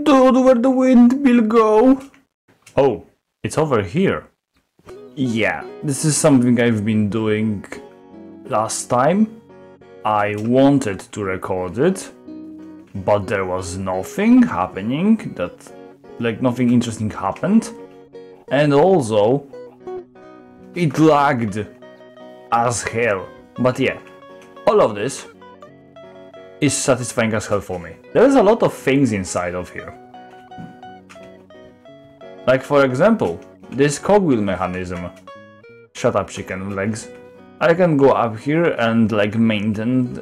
Dude, where the wind will go? Oh, it's over here. Yeah, this is something I've been doing last time. I wanted to record it, but there was nothing happening, nothing interesting happened. And also, it lagged as hell. But yeah, all of this is satisfying as hell for me. There's a lot of things inside of here. Like for example, this cogwheel mechanism. Shut up, chicken legs. I can go up here and maintenance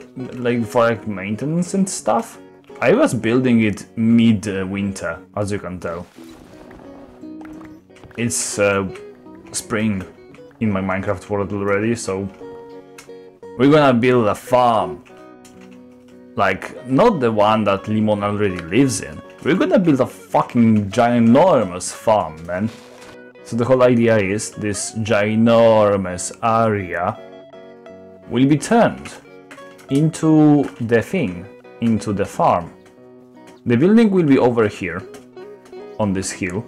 and stuff. I was building it mid-winter, as you can tell. It's spring in my Minecraft world already, so we're gonna build a farm. Like, not the one that Lemone already lives in. We're gonna build a fucking ginormous farm, man. So the whole idea is this ginormous area will be turned into the thing, into the farm. The building will be over here, on this hill,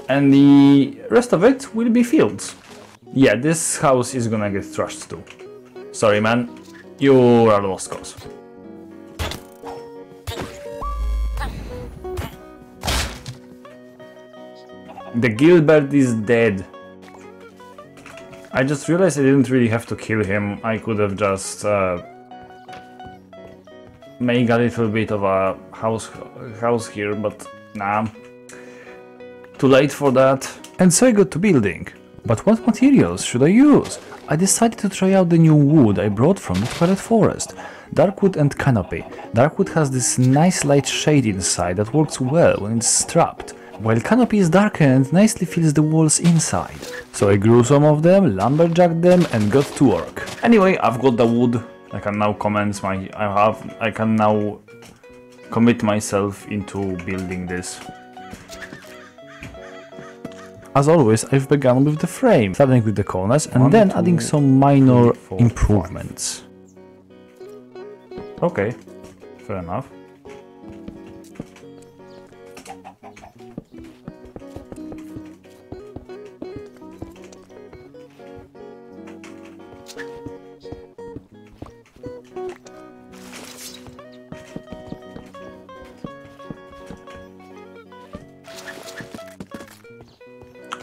and the rest of it will be fields. Yeah, this house is gonna get trashed too. Sorry man, you are lost cause. The Gilbert is dead. I just realized I didn't really have to kill him. I could have just made a little bit of a house here, but nah. Too late for that. And so I got to building. But what materials should I use? I decided to try out the new wood I brought from the Twilight Forest. Darkwood and canopy. Darkwood has this nice light shade inside that works well when it's strapped, while canopy is darker and nicely fills the walls inside. So I grew some of them, lumberjacked them and got to work. Anyway, I've got the wood. I can now I can now commit myself into building this. As always, I've begun with the frame, starting with the corners and then adding some minor improvements. Okay, fair enough.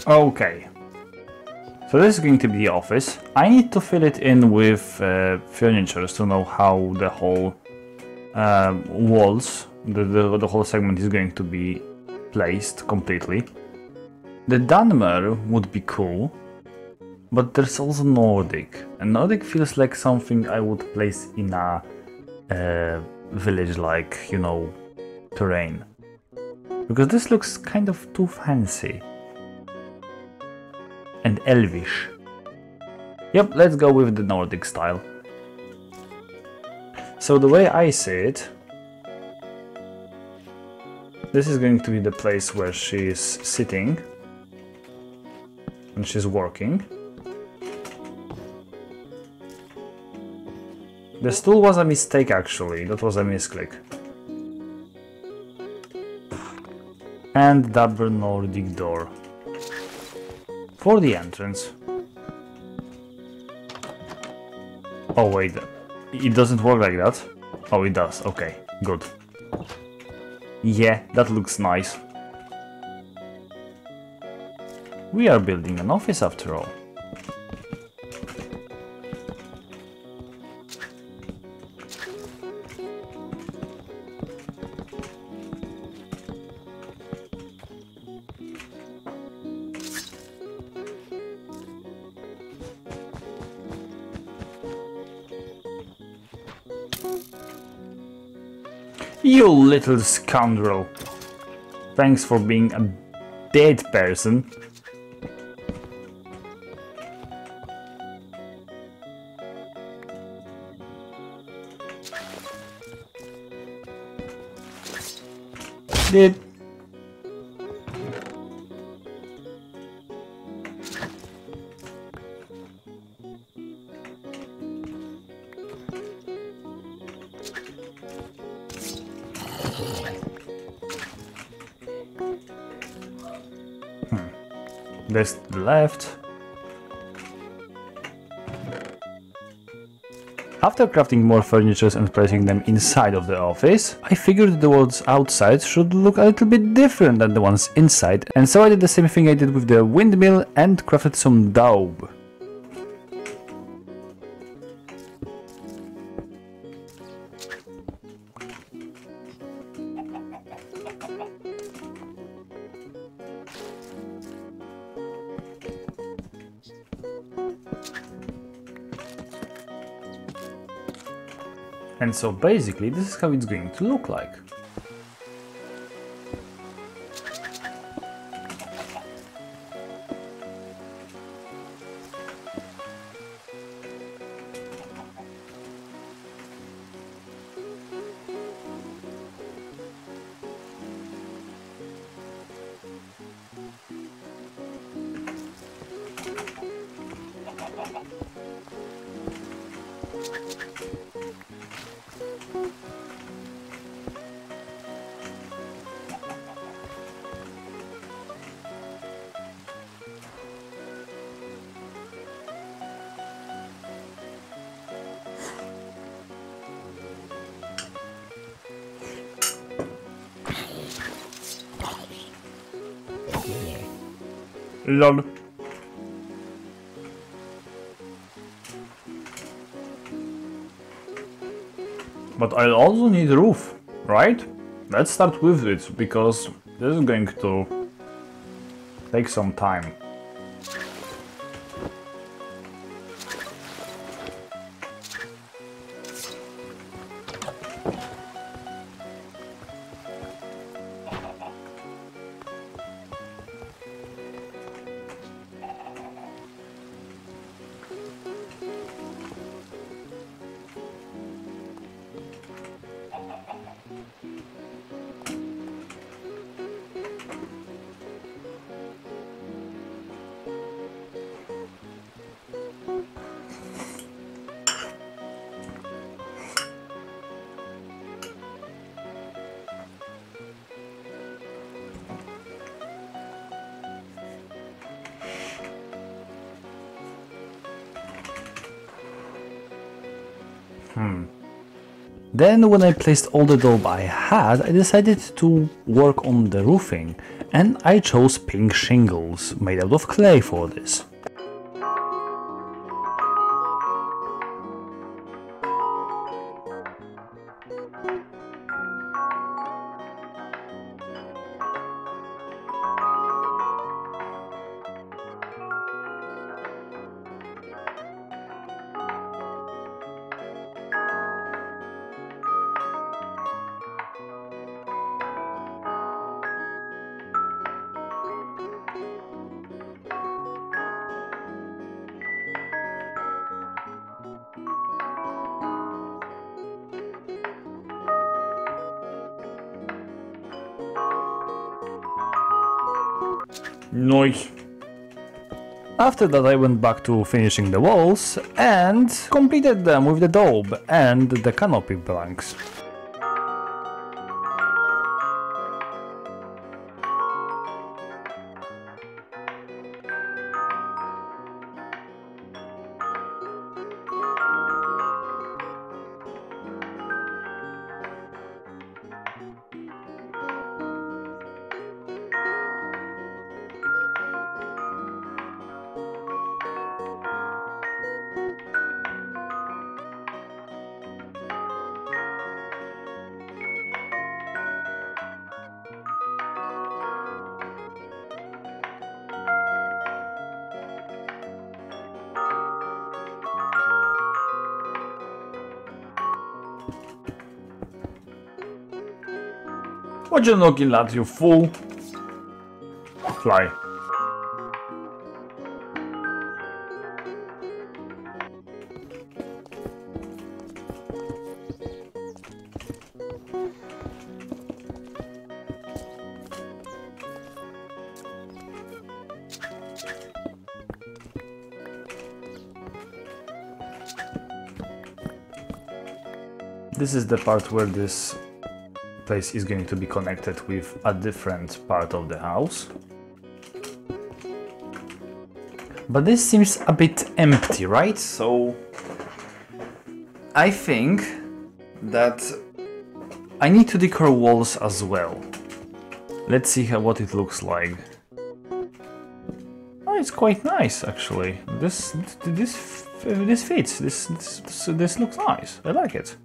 Okay, so this is going to be the office. I need to fill it in with furniture to know how the whole walls, the whole segment is going to be placed completely. The Dunmer would be cool, but there's also Nordic, and Nordic feels like something I would place in a village, like, you know, terrain, because this looks kind of too fancy and elvish. Yep, let's go with the Nordic style. So the way I see it, this is going to be the place where she is sitting and she's working. The stool was a mistake actually, that was a misclick. And double Nordic door for the entrance. Oh wait, it doesn't work like that? Oh, it does, okay, good. Yeah, that looks nice. We are building an office after all. You little scoundrel. Thanks for being a dead person. Did. Desk to the left. After crafting more furniture and placing them inside of the office, I figured the ones outside should look a little bit different than the ones inside, and so I did the same thing I did with the windmill and crafted some daub. And so basically this is how it's going to look like. Lol. But I also need a roof, right? Let's start with it, because this is going to take some time. Then when I placed all the daub I had, I decided to work on the roofing, and I chose pink shingles made out of clay for this. Nice. After that I went back to finishing the walls and completed them with the daub and the canopy planks. What you looking at, you fool? Fly. This is the part where this place is going to be connected with a different part of the house. But this seems a bit empty, right? So I think that I need to decor walls as well. Let's see what it looks like. Oh, it's quite nice actually. This fits. This looks nice. I like it.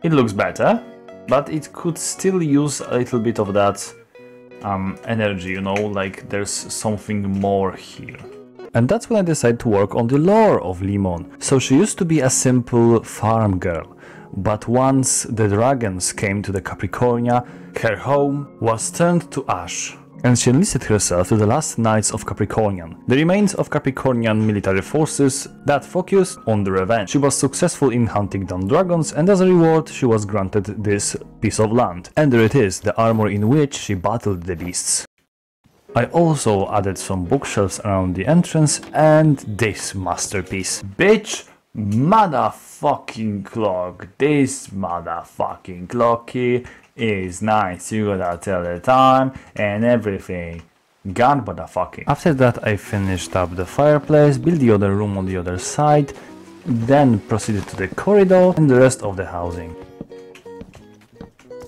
It looks better, but it could still use a little bit of that energy, you know, like there's something more here. And that's when I decided to work on the lore of Lemone. So she used to be a simple farm girl, but once the dragons came to the Capricornia, her home was turned to ash, and she enlisted herself to the last Knights of Capricornian, the remains of Capricornian military forces that focused on the revenge. She was successful in hunting down dragons, and as a reward she was granted this piece of land. And there it is, the armor in which she battled the beasts. I also added some bookshelves around the entrance and this masterpiece. Bitch, motherfucking clock. This motherfucking clocky is nice. You gotta tell the time and everything. God motherfucking. After that I finished up the fireplace, built the other room on the other side, then proceeded to the corridor and the rest of the housing.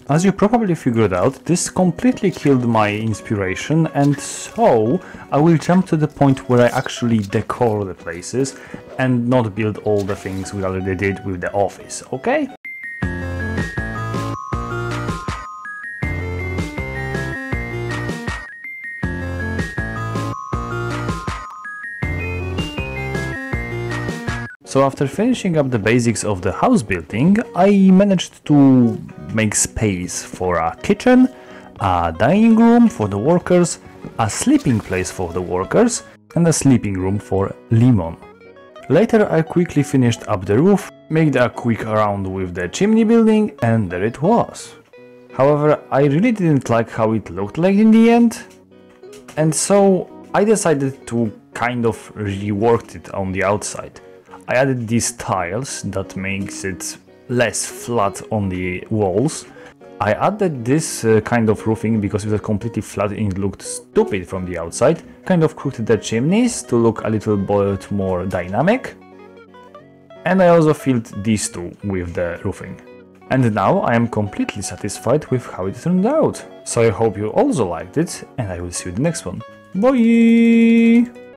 As you probably figured out, this completely killed my inspiration, and so I will jump to the point where I actually decor the places and not build all the things we already did with the office, okay? So after finishing up the basics of the house building, I managed to make space for a kitchen, a dining room for the workers, a sleeping place for the workers, and a sleeping room for Lemone. Later I quickly finished up the roof, made a quick round with the chimney building, and there it was. However, I really didn't like how it looked like in the end, and so I decided to kind of rework it on the outside. I added these tiles that makes it less flat on the walls. I added this kind of roofing because it was completely flat and it looked stupid from the outside. Kind of crooked the chimneys to look a little bit more dynamic. And I also filled these two with the roofing. And now I am completely satisfied with how it turned out. So I hope you also liked it, and I will see you in the next one. Bye!